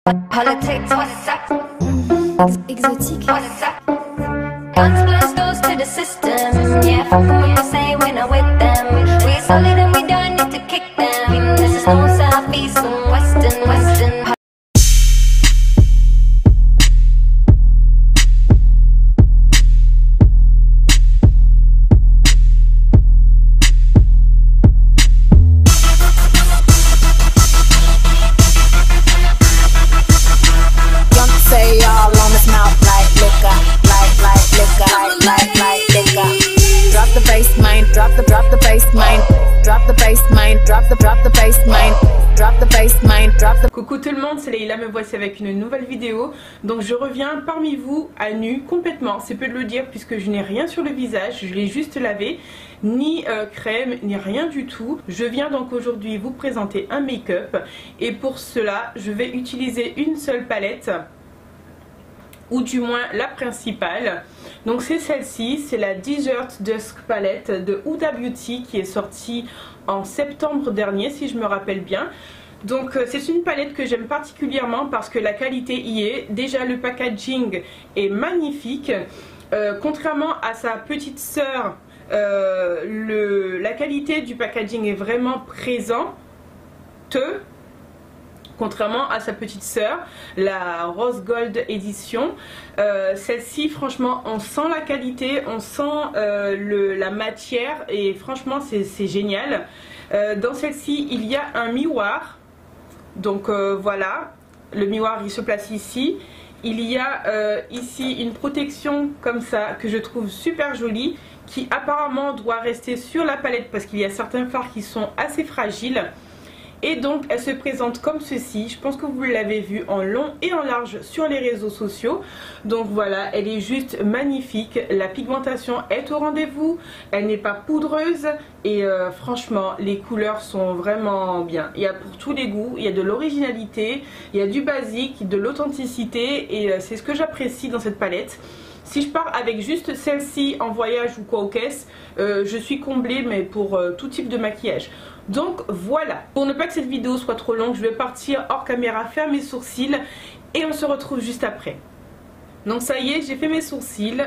Politics, what's up? Exotique. What's up? Guns, blast to the system. Yeah, fuck 'em up and say we're not with them. We solid and we don't need to kick them. This is no southeast and western. Say all on his mouth like liquor, like liquor. Drop the bass, mine, drop the bass, mine, drop the bass, mine, drop the bass, mine, drop the bass, mine, drop the. Coucou tout le monde, c'est Leïla, me voici avec une nouvelle vidéo. Donc je reviens parmi vous à nu complètement, c'est peu de le dire puisque je n'ai rien sur le visage, je l'ai juste lavé, ni crème, ni rien du tout. Je viens donc aujourd'hui vous présenter un make-up et pour cela je vais utiliser une seule palette, ou du moins la principale. Donc c'est celle-ci, c'est la Desert Dusk palette de Huda Beauty qui est sortie en septembre dernier si je me rappelle bien. Donc c'est une palette que j'aime particulièrement parce que la qualité y est. Déjà le packaging est magnifique, contrairement à sa petite sœur, la qualité du packaging est vraiment présente. Contrairement à sa petite sœur, la Rose Gold édition. Celle-ci, franchement, on sent la qualité, on sent la matière et franchement, c'est génial. Dans celle-ci, il y a un miroir. Donc voilà, le miroir, il se place ici. Il y a ici une protection comme ça que je trouve super jolie, qui apparemment doit rester sur la palette parce qu'il y a certains fards qui sont assez fragiles. Et donc elle se présente comme ceci. Je pense que vous l'avez vu en long et en large sur les réseaux sociaux. Donc voilà, elle est juste magnifique. La pigmentation est au rendez-vous. Elle n'est pas poudreuse. Et franchement, les couleurs sont vraiment bien. Il y a pour tous les goûts. Il y a de l'originalité. Il y a du basique, de l'authenticité. Et c'est ce que j'apprécie dans cette palette. Si je pars avec juste celle-ci en voyage ou quoi aux caisses, je suis comblée, mais pour tout type de maquillage. Donc voilà, pour ne pas que cette vidéo soit trop longue, je vais partir hors caméra faire mes sourcils et on se retrouve juste après. Donc ça y est, j'ai fait mes sourcils,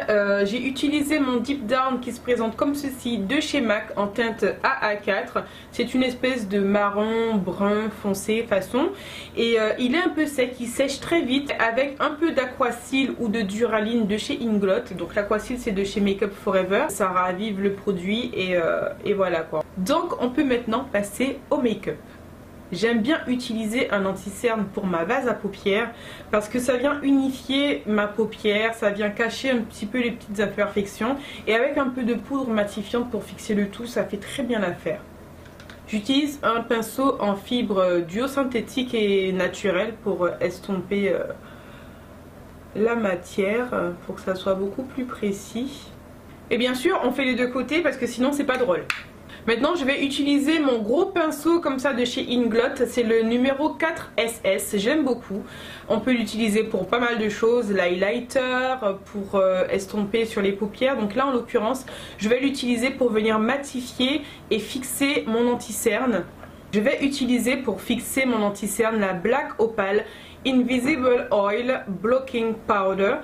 j'ai utilisé mon Deep Down qui se présente comme ceci de chez MAC en teinte AA4. C'est une espèce de marron, brun, foncé façon. Et il est un peu sec, il sèche très vite avec un peu d'aquacil ou de duraline de chez Inglot. Donc l'aquacil c'est de chez Makeup Forever, ça ravive le produit et voilà quoi. Donc on peut maintenant passer au make-up. J'aime bien utiliser un anti-cerne pour ma base à paupières parce que ça vient unifier ma paupière, ça vient cacher un petit peu les petites imperfections et avec un peu de poudre matifiante pour fixer le tout, ça fait très bien l'affaire. J'utilise un pinceau en fibre duo synthétique et naturelle pour estomper la matière pour que ça soit beaucoup plus précis. Et bien sûr on fait les deux côtés parce que sinon c'est pas drôle. Maintenant je vais utiliser mon gros pinceau comme ça de chez Inglot, c'est le numéro 4SS, j'aime beaucoup. On peut l'utiliser pour pas mal de choses, l'highlighter, pour estomper sur les paupières. Donc là en l'occurrence je vais l'utiliser pour venir matifier et fixer mon anti-cerne. Je vais utiliser pour fixer mon anti-cerne la Black Opal Invisible Oil Blocking Powder.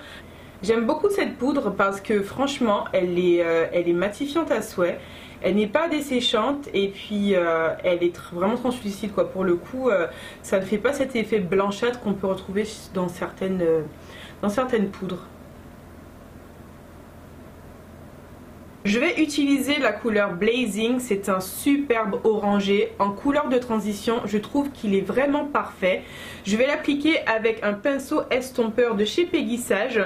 J'aime beaucoup cette poudre parce que franchement elle est matifiante à souhait. Elle n'est pas desséchante et puis elle est vraiment translucide quoi. Pour le coup ça ne fait pas cet effet blanchâtre qu'on peut retrouver dans certaines poudres. Je vais utiliser la couleur Blazing, c'est un superbe orangé en couleur de transition, je trouve qu'il est vraiment parfait. Je vais l'appliquer avec un pinceau estompeur de chez Peggy Sage.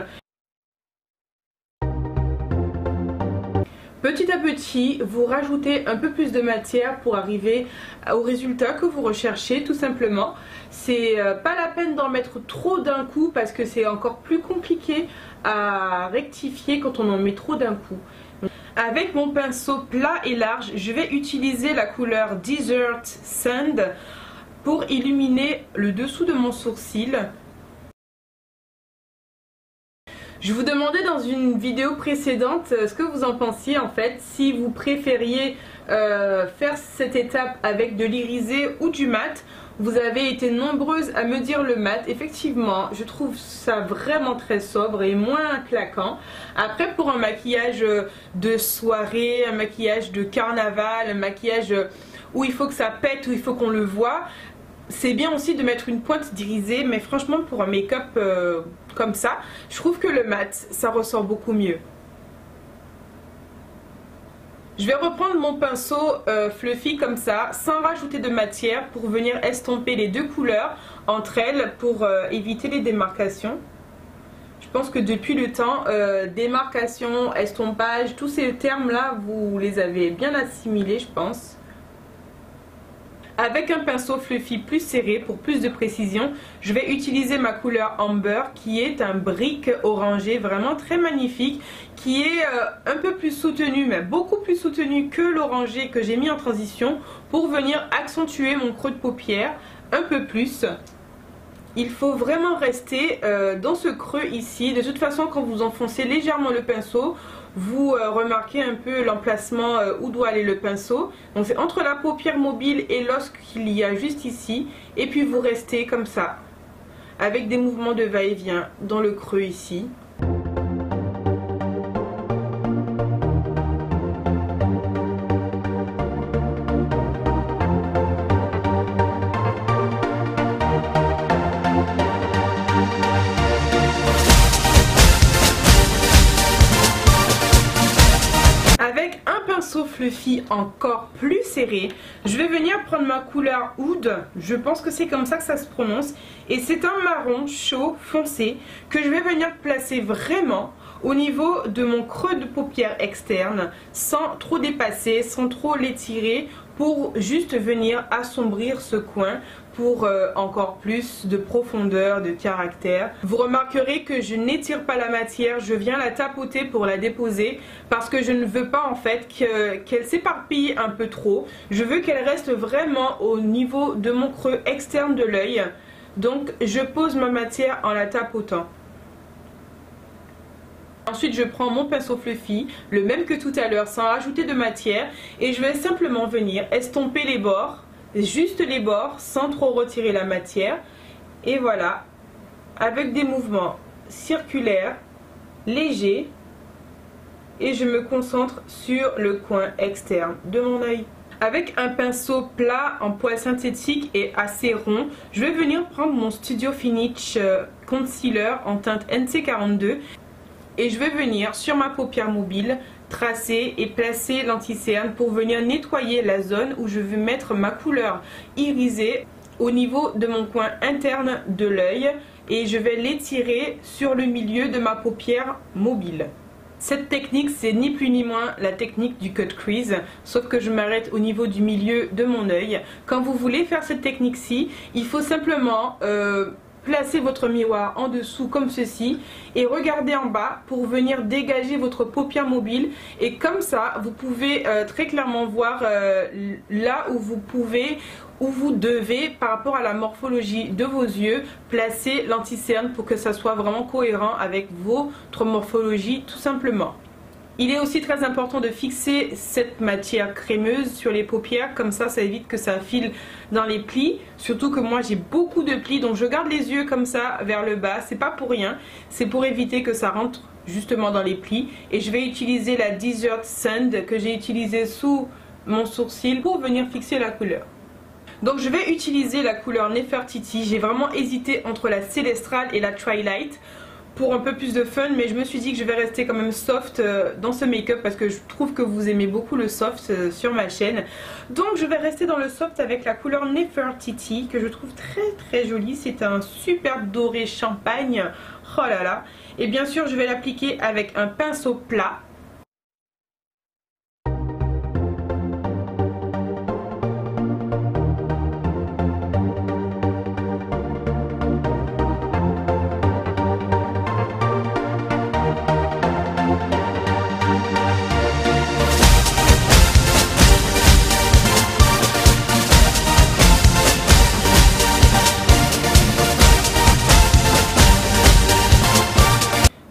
Petit à petit, vous rajoutez un peu plus de matière pour arriver au résultat que vous recherchez tout simplement. C'est pas la peine d'en mettre trop d'un coup parce que c'est encore plus compliqué à rectifier quand on en met trop d'un coup. Avec mon pinceau plat et large, je vais utiliser la couleur Desert Sand pour illuminer le dessous de mon sourcil. Je vous demandais dans une vidéo précédente ce que vous en pensiez en fait, si vous préfériez faire cette étape avec de l'irisé ou du mat, Vous avez été nombreuses à me dire le mat. Effectivement, je trouve ça vraiment très sobre et moins claquant. Après, pour un maquillage de soirée, un maquillage de carnaval, un maquillage où il faut que ça pète, où il faut qu'on le voit, c'est bien aussi de mettre une pointe d'irisé. Mais franchement, pour un make-up comme ça, je trouve que le mat, ça ressort beaucoup mieux. Je vais reprendre mon pinceau fluffy comme ça, sans rajouter de matière, pour venir estomper les deux couleurs entre elles pour éviter les démarcations. Je pense que depuis le temps, démarcation, estompage, tous ces termes-là, vous les avez bien assimilés, je pense. Avec un pinceau fluffy plus serré pour plus de précision, je vais utiliser ma couleur Amber qui est un brick orangé vraiment très magnifique, qui est un peu plus soutenu, mais beaucoup plus soutenu que l'orangé que j'ai mis en transition pour venir accentuer mon creux de paupière un peu plus. Il faut vraiment rester dans ce creux ici. De toute façon, quand vous enfoncez légèrement le pinceau, vous remarquez un peu l'emplacement où doit aller le pinceau. Donc c'est entre la paupière mobile et l'os qu'il y a juste ici. Et puis vous restez comme ça, avec des mouvements de va-et-vient dans le creux ici. Fluffy encore plus serré, je vais venir prendre ma couleur Oud, je pense que c'est comme ça que ça se prononce, et c'est un marron chaud foncé que je vais venir placer vraiment au niveau de mon creux de paupière externe, sans trop dépasser, sans trop l'étirer, pour juste venir assombrir ce coin pour encore plus de profondeur, de caractère. Vous remarquerez que je n'étire pas la matière, je viens la tapoter pour la déposer parce que je ne veux pas en fait qu'elle s'éparpille un peu trop. Je veux qu'elle reste vraiment au niveau de mon creux externe de l'œil. Donc je pose ma matière en la tapotant. Ensuite, je prends mon pinceau fluffy, le même que tout à l'heure, sans rajouter de matière, et je vais simplement venir estomper les bords, juste les bords, sans trop retirer la matière. Et voilà, avec des mouvements circulaires, légers, et je me concentre sur le coin externe de mon œil. Avec un pinceau plat en poil synthétique et assez rond, je vais venir prendre mon Studio Finish Concealer en teinte NC42. Et je vais venir sur ma paupière mobile tracer et placer l'anti-cerne pour venir nettoyer la zone où je vais mettre ma couleur irisée au niveau de mon coin interne de l'œil, et je vais l'étirer sur le milieu de ma paupière mobile. Cette technique, c'est ni plus ni moins la technique du cut crease, sauf que je m'arrête au niveau du milieu de mon œil. Quand vous voulez faire cette technique-ci, il faut simplement placez votre miroir en dessous comme ceci et regardez en bas pour venir dégager votre paupière mobile, et comme ça vous pouvez très clairement voir là où vous devez, par rapport à la morphologie de vos yeux, placer l'anti-cerne pour que ça soit vraiment cohérent avec votre morphologie tout simplement. Il est aussi très important de fixer cette matière crémeuse sur les paupières, comme ça, ça évite que ça file dans les plis. Surtout que moi j'ai beaucoup de plis, donc je garde les yeux comme ça vers le bas, c'est pas pour rien, c'est pour éviter que ça rentre justement dans les plis. Et je vais utiliser la Desert Sand que j'ai utilisée sous mon sourcil pour venir fixer la couleur. Donc je vais utiliser la couleur Nefertiti, j'ai vraiment hésité entre la Célestral et la Twilight pour un peu plus de fun, mais je me suis dit que je vais rester quand même soft dans ce make-up parce que je trouve que vous aimez beaucoup le soft sur ma chaîne. Donc je vais rester dans le soft avec la couleur Nefertiti que je trouve très jolie. C'est un superbe doré champagne, oh là là. Et bien sûr je vais l'appliquer avec un pinceau plat.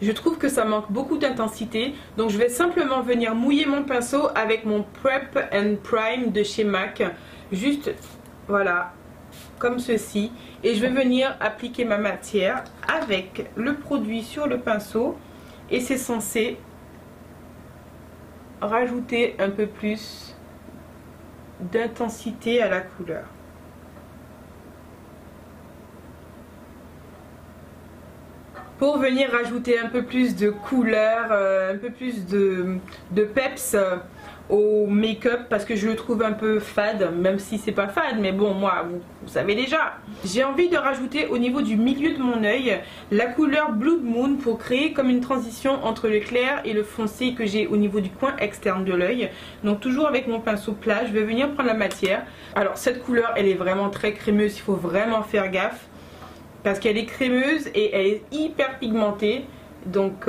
Je trouve que ça manque beaucoup d'intensité, donc je vais simplement venir mouiller mon pinceau avec mon Prep and Prime de chez MAC. Juste, voilà, comme ceci et je vais venir appliquer ma matière avec le produit sur le pinceau et c'est censé rajouter un peu plus d'intensité à la couleur. Pour venir rajouter un peu plus de couleur, un peu plus de peps au make-up parce que je le trouve un peu fade, même si c'est pas fade, mais bon, moi, vous savez déjà. J'ai envie de rajouter au niveau du milieu de mon œil la couleur Blood Moon pour créer comme une transition entre le clair et le foncé que j'ai au niveau du coin externe de l'œil. Donc toujours avec mon pinceau plat, je vais venir prendre la matière. Alors cette couleur, elle est vraiment très crémeuse, il faut vraiment faire gaffe parce qu'elle est crémeuse et elle est hyper pigmentée. Donc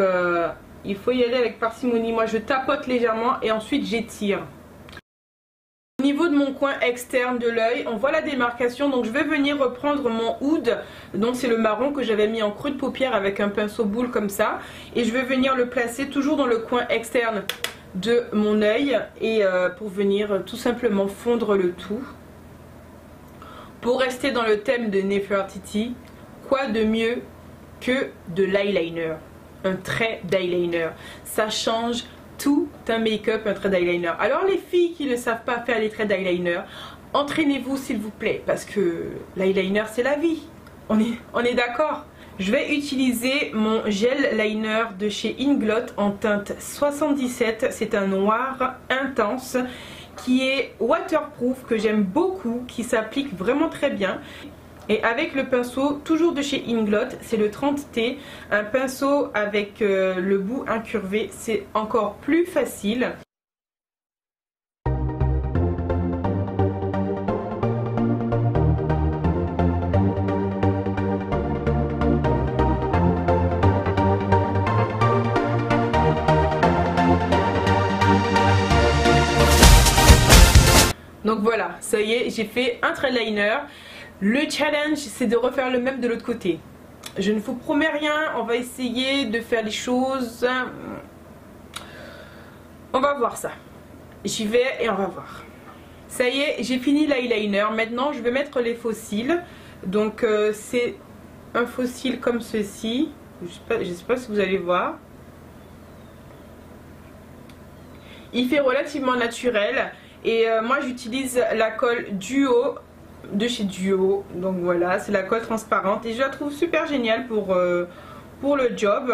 il faut y aller avec parcimonie. Moi je tapote légèrement et ensuite j'étire. Au niveau de mon coin externe de l'œil, on voit la démarcation. Donc je vais venir reprendre mon oud. Donc c'est le marron que j'avais mis en creux de paupière avec un pinceau boule comme ça. Et je vais venir le placer toujours dans le coin externe de mon œil. Et pour venir tout simplement fondre le tout. Pour rester dans le thème de Nefertiti, quoi de mieux que de l'eyeliner? Un trait d'eyeliner, ça change tout un make-up, un trait d'eyeliner. Alors les filles qui ne savent pas faire les traits d'eyeliner, entraînez-vous s'il vous plaît, parce que l'eyeliner c'est la vie, on est d'accord. Je vais utiliser mon gel liner de chez Inglot en teinte 77, c'est un noir intense qui est waterproof, que j'aime beaucoup, qui s'applique vraiment très bien. Et avec le pinceau, toujours de chez Inglot, c'est le 30T, un pinceau avec le bout incurvé, c'est encore plus facile. Donc voilà, ça y est, j'ai fait un trait liner. Le challenge, c'est de refaire le même de l'autre côté. Je ne vous promets rien, on va essayer de faire les choses. On va voir ça. J'y vais et on va voir. Ça y est, j'ai fini l'eyeliner. Maintenant, je vais mettre les faux cils. Donc, c'est un faux cil comme ceci. Je sais pas si vous allez voir. Il fait relativement naturel. Et moi, j'utilise la colle Duo de chez Duo. Donc voilà, c'est la colle transparente. Et je la trouve super géniale pour le job.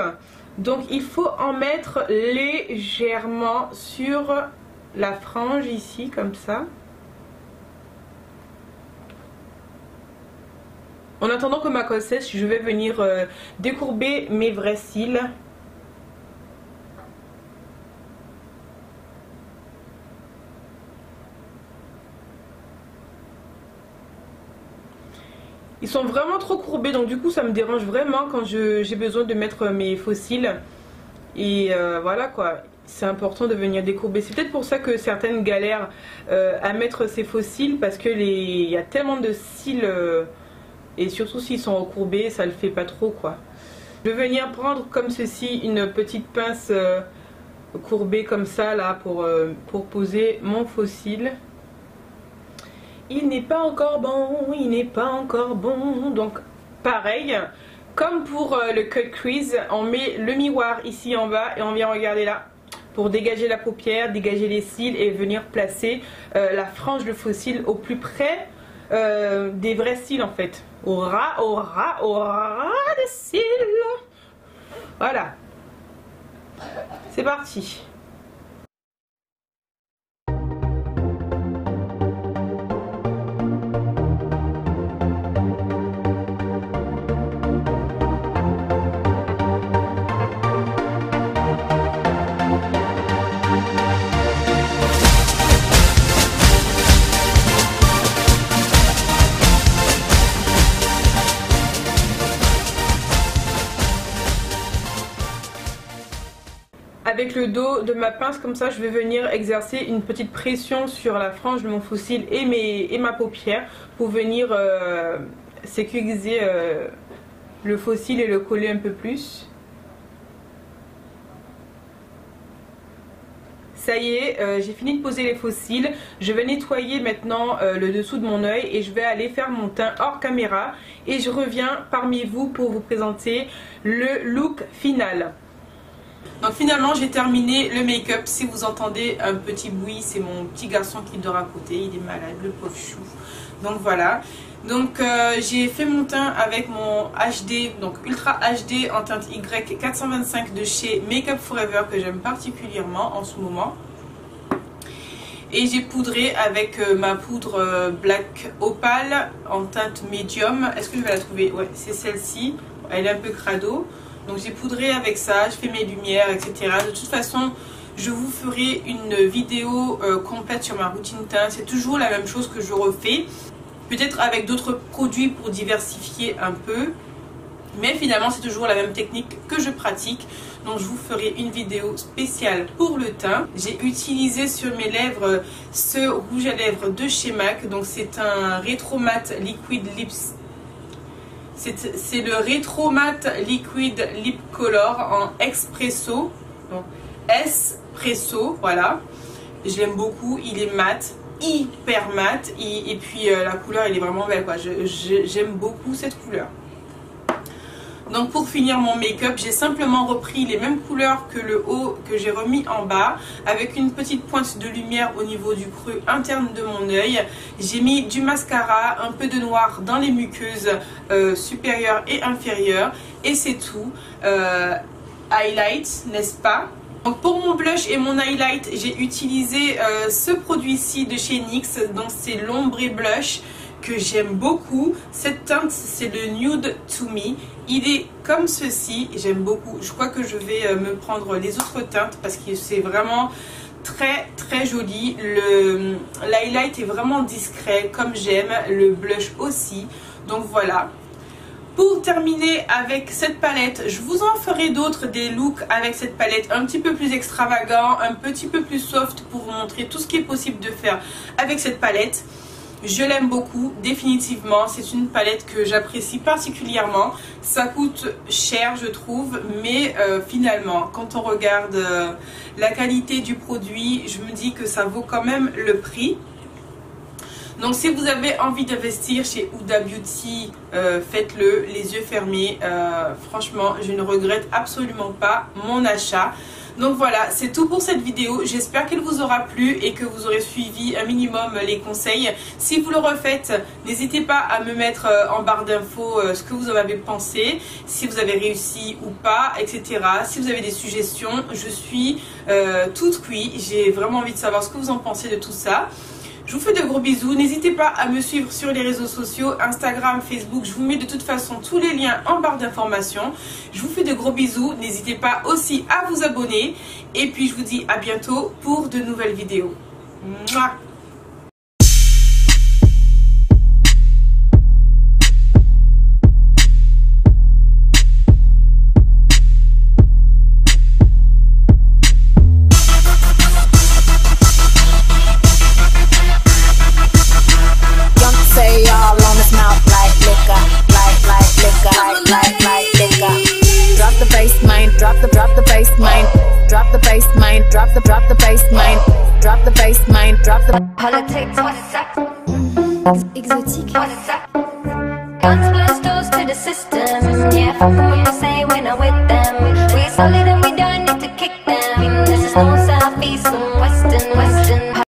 Donc il faut en mettre légèrement sur la frange ici, comme ça. En attendant que ma colle sèche, je vais venir décourber mes vrais cils. Ils sont vraiment trop courbés, donc du coup ça me dérange vraiment quand j'ai besoin de mettre mes faux cils. Et voilà quoi, c'est important de venir décourber. C'est peut-être pour ça que certaines galèrent à mettre ces faux cils, parce que il y a tellement de cils et surtout s'ils sont recourbés, ça le fait pas trop quoi. Je vais venir prendre comme ceci une petite pince courbée comme ça là pour poser mon faux cil. Il n'est pas encore bon, il n'est pas encore bon. Donc pareil, comme pour le cut crease, on met le miroir ici en bas et on vient regarder là pour dégager la paupière, dégager les cils et venir placer la frange de faux cils au plus près des vrais cils en fait. Au ras des cils. Voilà. C'est parti. Avec le dos de ma pince comme ça, je vais venir exercer une petite pression sur la frange de mon faux cil et ma paupière pour venir sécuriser le faux cil et le coller un peu plus. Ça y est, j'ai fini de poser les faux cils. Je vais nettoyer maintenant le dessous de mon œil et je vais aller faire mon teint hors caméra. Et je reviens parmi vous pour vous présenter le look final. Donc finalement j'ai terminé le make-up. Si vous entendez un petit bruit, c'est mon petit garçon qui dort à côté. Il est malade, le pauvre chou. Donc voilà. Donc j'ai fait mon teint avec mon HD, donc Ultra HD en teinte Y425 de chez Make Up For Ever, que j'aime particulièrement en ce moment. Et j'ai poudré avec ma poudre Black Opal en teinte médium. Est-ce que je vais la trouver? Ouais, c'est celle-ci. Elle est un peu crado. Donc j'ai poudré avec ça, je fais mes lumières, etc. De toute façon, je vous ferai une vidéo complète sur ma routine teint. C'est toujours la même chose que je refais. Peut-être avec d'autres produits pour diversifier un peu. Mais finalement, c'est toujours la même technique que je pratique. Donc je vous ferai une vidéo spéciale pour le teint. J'ai utilisé sur mes lèvres ce rouge à lèvres de chez MAC. Donc c'est un Retro Matte Liquid Lips. C'est le Retro Matte Liquid Lip Color en Espresso. Donc Espresso, voilà. Je l'aime beaucoup, il est mat, hyper mat. Et puis la couleur, elle est vraiment belle, quoi. J'aime beaucoup cette couleur. Donc pour finir mon make-up, j'ai simplement repris les mêmes couleurs que le haut que j'ai remis en bas, avec une petite pointe de lumière au niveau du creux interne de mon œil. J'ai mis du mascara, un peu de noir dans les muqueuses supérieures et inférieures, et c'est tout. Highlight, n'est-ce pas? Donc pour mon blush et mon highlight, j'ai utilisé ce produit-ci de chez NYX, donc c'est l'ombre blush, que j'aime beaucoup. Cette teinte, c'est le Nude To Me. Il est comme ceci, j'aime beaucoup. Je crois que je vais me prendre les autres teintes parce que c'est vraiment très joli. L'highlight est vraiment discret comme j'aime, le blush aussi. Donc voilà. Pour terminer avec cette palette, je vous en ferai d'autres, des looks avec cette palette un petit peu plus extravagant, un petit peu plus soft, pour vous montrer tout ce qui est possible de faire avec cette palette. Je l'aime beaucoup, définitivement. C'est une palette que j'apprécie particulièrement. Ça coûte cher, je trouve, mais finalement, quand on regarde la qualité du produit, je me dis que ça vaut quand même le prix. Donc si vous avez envie d'investir chez Huda Beauty, faites-le, les yeux fermés. Franchement, je ne regrette absolument pas mon achat. Donc voilà, c'est tout pour cette vidéo. J'espère qu'elle vous aura plu et que vous aurez suivi un minimum les conseils. Si vous le refaites, n'hésitez pas à me mettre en barre d'infos ce que vous en avez pensé, si vous avez réussi ou pas, etc. Si vous avez des suggestions, je suis toute oui. J'ai vraiment envie de savoir ce que vous en pensez de tout ça. Je vous fais de gros bisous. N'hésitez pas à me suivre sur les réseaux sociaux, Instagram, Facebook. Je vous mets de toute façon tous les liens en barre d'informations. Je vous fais de gros bisous. N'hésitez pas aussi à vous abonner. Et puis je vous dis à bientôt pour de nouvelles vidéos. Mouah. Politics, what's up? Exotique. What's up? Guns blast doors to the system. Yeah, fuck them up, say we're not with them. We solid and we don't need to kick them. This is no southeast and west.